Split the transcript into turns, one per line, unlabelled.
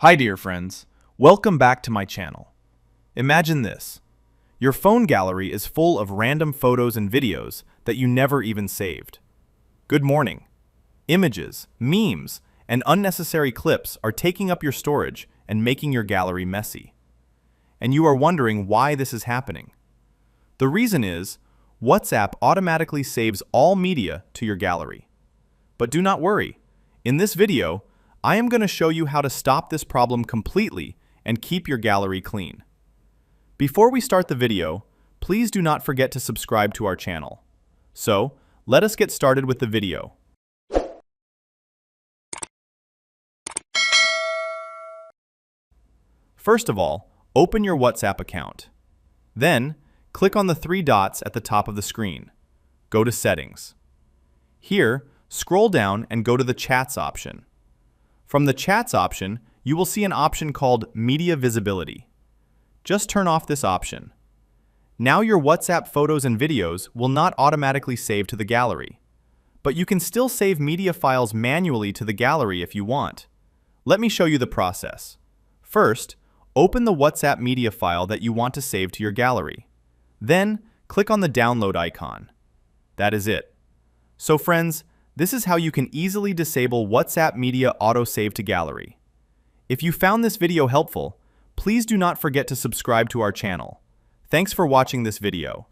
Hi dear friends, welcome back to my channel. Imagine this. Your phone gallery is full of random photos and videos that you never even saved. Good morning. Images, memes, and unnecessary clips are taking up your storage and making your gallery messy. And you are wondering why this is happening. The reason is, WhatsApp automatically saves all media to your gallery. But do not worry. In this video, I am going to show you how to stop this problem completely and keep your gallery clean. Before we start the video, please do not forget to subscribe to our channel. So, let us get started with the video. First of all, open your WhatsApp account. Then, click on the three dots at the top of the screen. Go to Settings. Here, scroll down and go to the Chats option. From the Chats option, you will see an option called Media Visibility. Just turn off this option. Now your WhatsApp photos and videos will not automatically save to the gallery. But you can still save media files manually to the gallery if you want. Let me show you the process. First, open the WhatsApp media file that you want to save to your gallery. Then, click on the download icon. That is it. So friends, this is how you can easily disable WhatsApp Media Auto Save to Gallery. If you found this video helpful, please do not forget to subscribe to our channel. Thanks for watching this video.